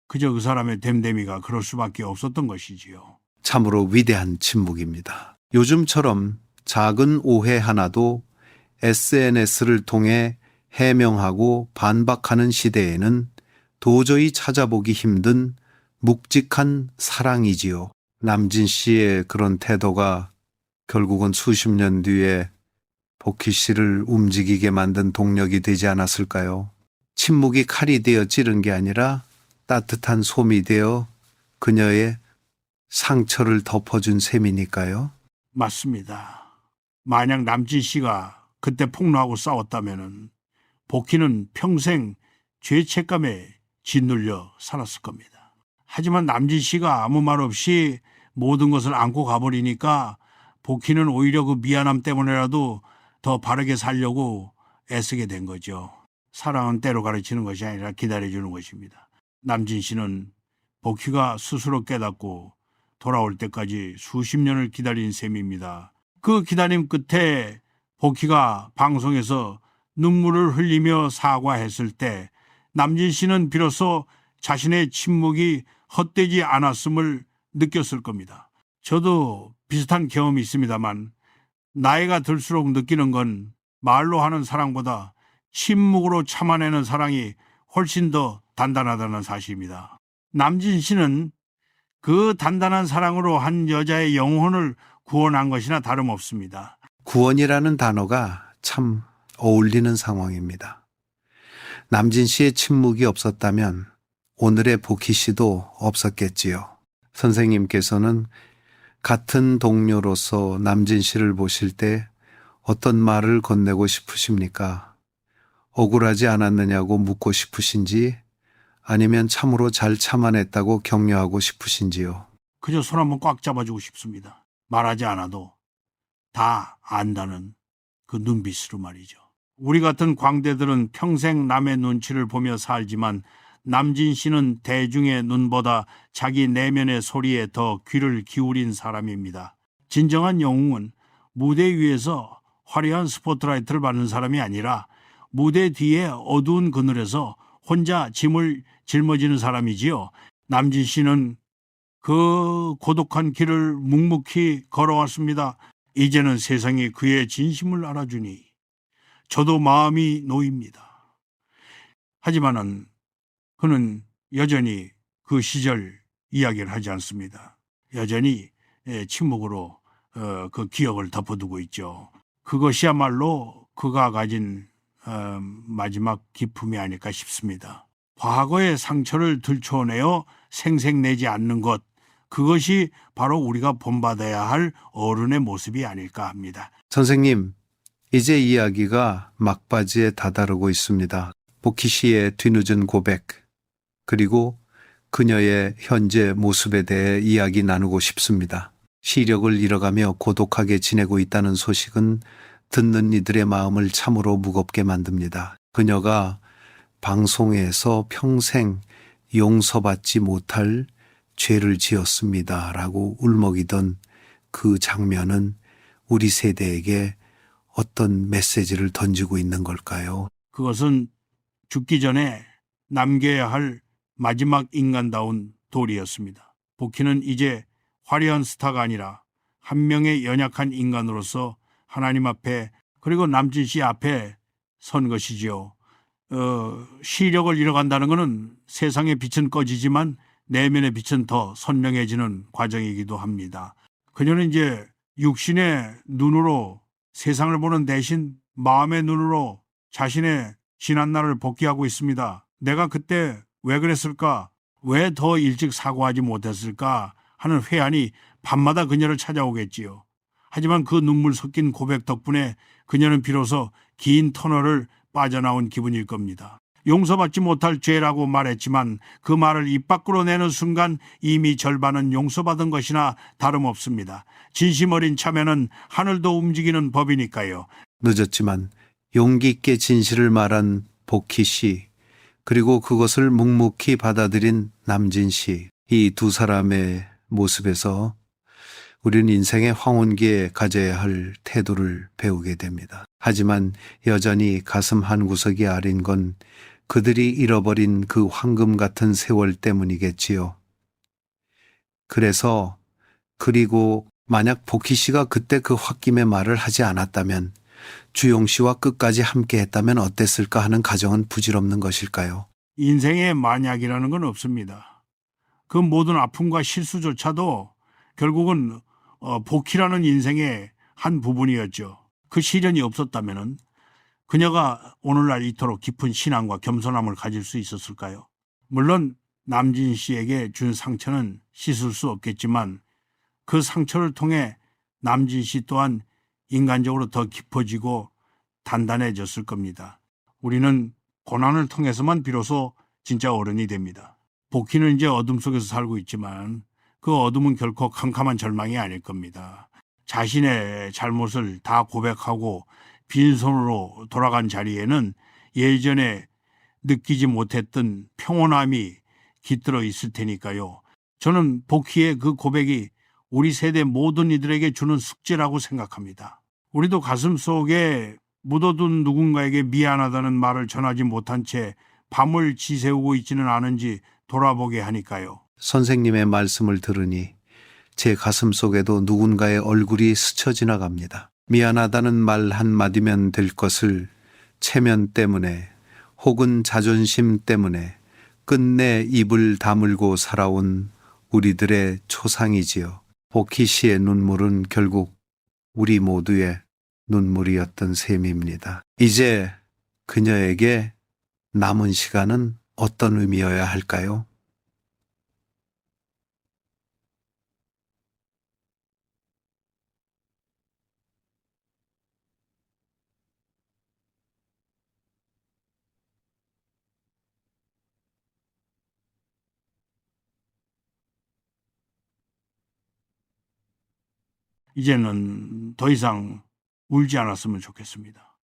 그저 그 사람의 됨됨이가 그럴 수밖에 없었던 것이지요. 참으로 위대한 침묵입니다. 요즘처럼 작은 오해 하나도 SNS를 통해 해명하고 반박하는 시대에는 도저히 찾아보기 힘든 묵직한 사랑이지요. 남진 씨의 그런 태도가 결국은 수십 년 뒤에 복희 씨를 움직이게 만든 동력이 되지 않았을까요? 침묵이 칼이 되어 찌른 게 아니라 따뜻한 솜이 되어 그녀의 상처를 덮어준 셈이니까요. 맞습니다. 만약 남진 씨가 그때 폭로하고 싸웠다면은 복희는 평생 죄책감에 짓눌려 살았을 겁니다. 하지만 남진 씨가 아무 말 없이 모든 것을 안고 가버리니까 복희는 오히려 그 미안함 때문에라도 더 바르게 살려고 애쓰게 된 거죠. 사랑은 때로 가르치는 것이 아니라 기다려주는 것입니다. 남진 씨는 복희가 스스로 깨닫고 돌아올 때까지 수십 년을 기다린 셈입니다. 그 기다림 끝에 복희가 방송에서 눈물을 흘리며 사과했을 때 남진 씨는 비로소 자신의 침묵이 헛되지 않았음을 느꼈을 겁니다. 저도 비슷한 경험이 있습니다만 나이가 들수록 느끼는 건 말로 하는 사랑보다 침묵으로 참아내는 사랑이 훨씬 더 단단하다는 사실입니다. 남진 씨는 그 단단한 사랑으로 한 여자의 영혼을 구원한 것이나 다름없습니다. 구원이라는 단어가 참 어울리는 상황입니다. 남진 씨의 침묵이 없었다면 오늘의 복희 씨도 없었겠지요. 선생님께서는 같은 동료로서 남진 씨를 보실 때 어떤 말을 건네고 싶으십니까? 억울하지 않았느냐고 묻고 싶으신지 아니면 참으로 잘 참아냈다고 격려하고 싶으신지요? 그저 손 한번 꽉 잡아주고 싶습니다. 말하지 않아도 다 안다는 그 눈빛으로 말이죠. 우리 같은 광대들은 평생 남의 눈치를 보며 살지만 남진 씨는 대중의 눈보다 자기 내면의 소리에 더 귀를 기울인 사람입니다. 진정한 영웅은 무대 위에서 화려한 스포트라이트를 받는 사람이 아니라 무대 뒤에 어두운 그늘에서 혼자 짐을 짊어지는 사람이지요. 남진 씨는 그 고독한 길을 묵묵히 걸어왔습니다. 이제는 세상이 그의 진심을 알아주니 저도 마음이 놓입니다. 하지만은 그는 여전히 그 시절 이야기를 하지 않습니다. 여전히 침묵으로 그 기억을 덮어두고 있죠. 그것이야말로 그가 가진 마지막 기품이 아닐까 싶습니다. 과거의 상처를 들춰내어 생색내지 않는 것, 그것이 바로 우리가 본받아야 할 어른의 모습이 아닐까 합니다. 선생님, 이제 이야기가 막바지에 다다르고 있습니다. 복희 씨의 뒤늦은 고백, 그리고 그녀의 현재 모습에 대해 이야기 나누고 싶습니다. 시력을 잃어가며 고독하게 지내고 있다는 소식은 듣는 이들의 마음을 참으로 무겁게 만듭니다. 그녀가 방송에서 평생 용서받지 못할 죄를 지었습니다. 라고 울먹이던 그 장면은 우리 세대에게 어떤 메시지를 던지고 있는 걸까요? 그것은 죽기 전에 남겨야 할 마지막 인간다운 도리였습니다. 복희는 이제 화려한 스타가 아니라 한 명의 연약한 인간으로서 하나님 앞에 그리고 남진 씨 앞에 선 것이지요. 시력을 잃어간다는 것은 세상의 빛은 꺼지지만 내면의 빛은 더 선명해지는 과정이기도 합니다. 그녀는 이제 육신의 눈으로 세상을 보는 대신 마음의 눈으로 자신의 지난날을 복귀하고 있습니다. 내가 그때 왜 그랬을까? 왜 더 일찍 사과하지 못했을까? 하는 회한이 밤마다 그녀를 찾아오겠지요. 하지만 그 눈물 섞인 고백 덕분에 그녀는 비로소 긴 터널을 빠져나온 기분일 겁니다. 용서받지 못할 죄라고 말했지만 그 말을 입 밖으로 내는 순간 이미 절반은 용서받은 것이나 다름없습니다. 진심 어린 참여는 하늘도 움직이는 법이니까요. 늦었지만 용기 있게 진실을 말한 복희 씨, 그리고 그것을 묵묵히 받아들인 남진 씨, 이 두 사람의 모습에서 우리는 인생의 황혼기에 가져야 할 태도를 배우게 됩니다. 하지만 여전히 가슴 한구석이 아린 건 그들이 잃어버린 그 황금 같은 세월 때문이겠지요. 그리고 만약 복희 씨가 그때 그 홧김의 말을 하지 않았다면, 주용 씨와 끝까지 함께 했다면 어땠을까 하는 가정은 부질없는 것일까요? 인생에 만약이라는 건 없습니다. 그 모든 아픔과 실수조차도 결국은 복희라는 인생의 한 부분이었죠. 그 시련이 없었다면 그녀가 오늘날 이토록 깊은 신앙과 겸손함을 가질 수 있었을까요? 물론 남진 씨에게 준 상처는 씻을 수 없겠지만 그 상처를 통해 남진 씨 또한 인간적으로 더 깊어지고 단단해졌을 겁니다. 우리는 고난을 통해서만 비로소 진짜 어른이 됩니다. 복희는 이제 어둠 속에서 살고 있지만 그 어둠은 결코 캄캄한 절망이 아닐 겁니다. 자신의 잘못을 다 고백하고 빈손으로 돌아간 자리에는 예전에 느끼지 못했던 평온함이 깃들어 있을 테니까요. 저는 복희의 그 고백이 우리 세대 모든 이들에게 주는 숙제라고 생각합니다. 우리도 가슴 속에 묻어둔 누군가에게 미안하다는 말을 전하지 못한 채 밤을 지새우고 있지는 않은지 돌아보게 하니까요. 선생님의 말씀을 들으니 제 가슴 속에도 누군가의 얼굴이 스쳐 지나갑니다. 미안하다는 말 한마디면 될 것을 체면 때문에 혹은 자존심 때문에 끝내 입을 다물고 살아온 우리들의 초상이지요. 복희 씨의 눈물은 결국 우리 모두의 눈물이었던 셈입니다. 이제 그녀에게 남은 시간은 어떤 의미여야 할까요? 이제는 더 이상 울지 않았으면 좋겠습니다.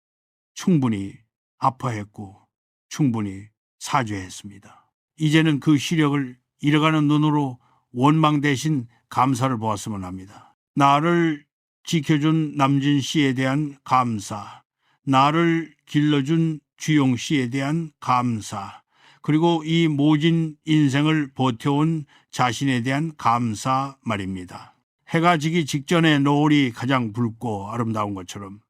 충분히 아파했고 충분히 사죄했습니다. 이제는 그 시력을 잃어가는 눈으로 원망 대신 감사를 보았으면 합니다. 나를 지켜준 남진 씨에 대한 감사, 나를 길러준 주용 씨에 대한 감사, 그리고 이 모진 인생을 버텨온 자신에 대한 감사 말입니다. 해가 지기 직전에 노을이 가장 붉고 아름다운 것처럼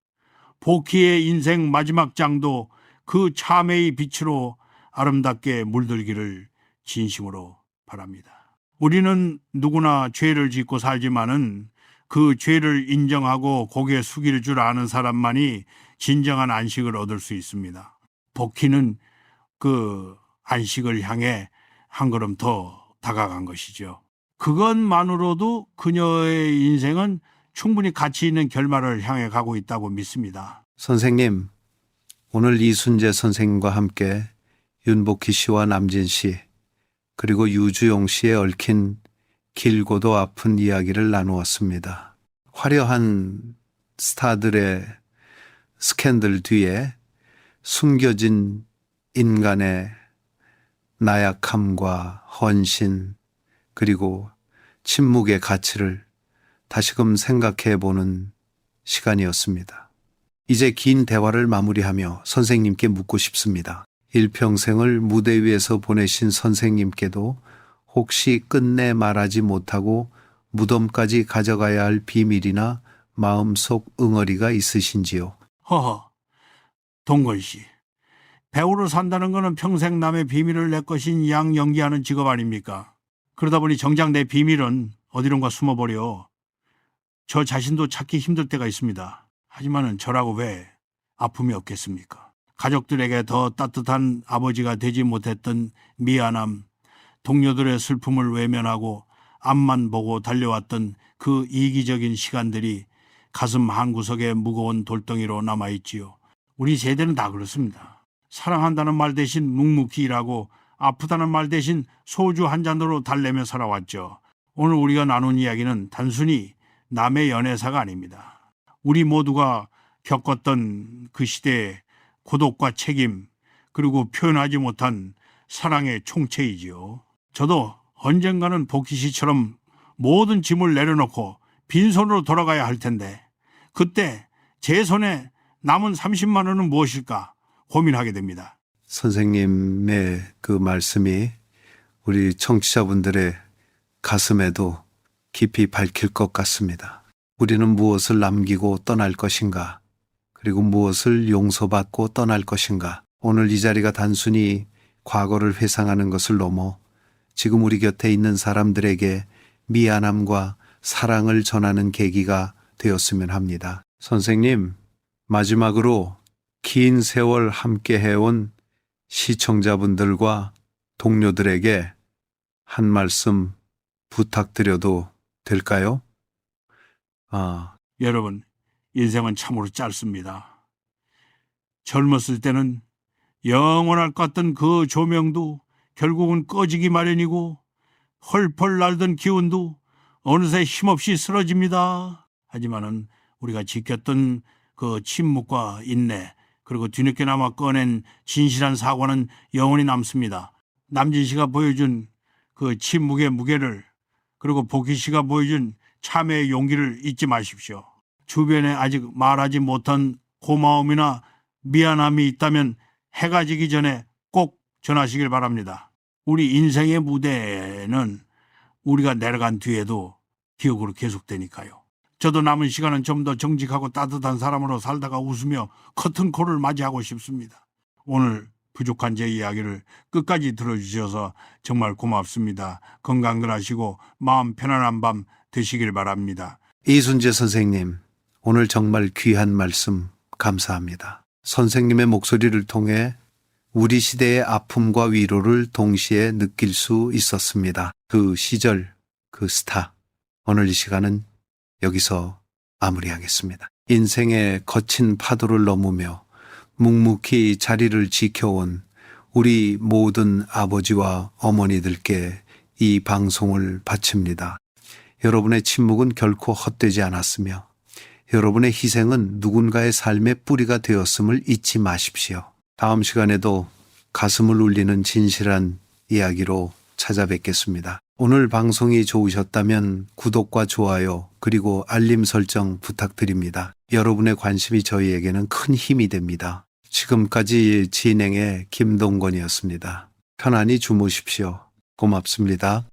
복희의 인생 마지막 장도 그 참회의 빛으로 아름답게 물들기를 진심으로 바랍니다. 우리는 누구나 죄를 짓고 살지만은 그 죄를 인정하고 고개 숙일 줄 아는 사람만이 진정한 안식을 얻을 수 있습니다. 복희는 그 안식을 향해 한 걸음 더 다가간 것이죠. 그것만으로도 그녀의 인생은 충분히 가치 있는 결말을 향해 가고 있다고 믿습니다. 선생님, 오늘 이순재 선생님과 함께 윤복희 씨와 남진 씨, 그리고 유주용 씨에 얽힌 길고도 아픈 이야기를 나누었습니다. 화려한 스타들의 스캔들 뒤에 숨겨진 인간의 나약함과 헌신, 그리고 침묵의 가치를 다시금 생각해 보는 시간이었습니다. 이제 긴 대화를 마무리하며 선생님께 묻고 싶습니다. 일평생을 무대 위에서 보내신 선생님께도 혹시 끝내 말하지 못하고 무덤까지 가져가야 할 비밀이나 마음속 응어리가 있으신지요? 허허, 동건 씨. 배우로 산다는 거는 평생 남의 비밀을 내 것인 양 연기하는 직업 아닙니까? 그러다 보니 정작 내 비밀은 어디론가 숨어버려 저 자신도 찾기 힘들 때가 있습니다. 하지만은 저라고 왜 아픔이 없겠습니까? 가족들에게 더 따뜻한 아버지가 되지 못했던 미안함, 동료들의 슬픔을 외면하고 앞만 보고 달려왔던 그 이기적인 시간들이 가슴 한구석에 무거운 돌덩이로 남아있지요. 우리 세대는 다 그렇습니다. 사랑한다는 말 대신 묵묵히 일하고 아프다는 말 대신 소주 한 잔으로 달래며 살아왔죠. 오늘 우리가 나눈 이야기는 단순히 남의 연애사가 아닙니다. 우리 모두가 겪었던 그 시대의 고독과 책임, 그리고 표현하지 못한 사랑의 총체이지요. 저도 언젠가는 복희 씨처럼 모든 짐을 내려놓고 빈손으로 돌아가야 할 텐데 그때 제 손에 남은 30만 원은 무엇일까 고민하게 됩니다. 선생님의 그 말씀이 우리 청취자분들의 가슴에도 깊이 밝힐 것 같습니다. 우리는 무엇을 남기고 떠날 것인가? 그리고 무엇을 용서받고 떠날 것인가? 오늘 이 자리가 단순히 과거를 회상하는 것을 넘어 지금 우리 곁에 있는 사람들에게 미안함과 사랑을 전하는 계기가 되었으면 합니다. 선생님, 마지막으로 긴 세월 함께 해온 시청자분들과 동료들에게 한 말씀 부탁드려도 될까요? 아, 여러분, 인생은 참으로 짧습니다. 젊었을 때는 영원할 것 같던 그 조명도 결국은 꺼지기 마련이고 펄펄 날던 기운도 어느새 힘없이 쓰러집니다. 하지만은 우리가 지켰던 그 침묵과 인내, 그리고 뒤늦게나마 꺼낸 진실한 사과는 영원히 남습니다. 남진 씨가 보여준 그 침묵의 무게를, 그리고 복희 씨가 보여준 참회의 용기를 잊지 마십시오. 주변에 아직 말하지 못한 고마움이나 미안함이 있다면 해가 지기 전에 꼭 전하시길 바랍니다. 우리 인생의 무대는 우리가 내려간 뒤에도 기억으로 계속되니까요. 저도 남은 시간은 좀 더 정직하고 따뜻한 사람으로 살다가 웃으며 커튼콜을 맞이하고 싶습니다. 오늘 부족한 제 이야기를 끝까지 들어주셔서 정말 고맙습니다. 건강들 하시고 마음 편안한 밤 되시길 바랍니다. 이순재 선생님, 오늘 정말 귀한 말씀 감사합니다. 선생님의 목소리를 통해 우리 시대의 아픔과 위로를 동시에 느낄 수 있었습니다. 그 시절, 그 스타. 오늘 이 시간은 여기서 마무리하겠습니다. 인생의 거친 파도를 넘으며 묵묵히 자리를 지켜온 우리 모든 아버지와 어머니들께 이 방송을 바칩니다. 여러분의 침묵은 결코 헛되지 않았으며 여러분의 희생은 누군가의 삶의 뿌리가 되었음을 잊지 마십시오. 다음 시간에도 가슴을 울리는 진실한 이야기로 찾아뵙겠습니다. 오늘 방송이 좋으셨다면 구독과 좋아요 그리고 알림 설정 부탁드립니다. 여러분의 관심이 저희에게는 큰 힘이 됩니다. 지금까지 진행의 김동건이었습니다. 편안히 주무십시오. 고맙습니다.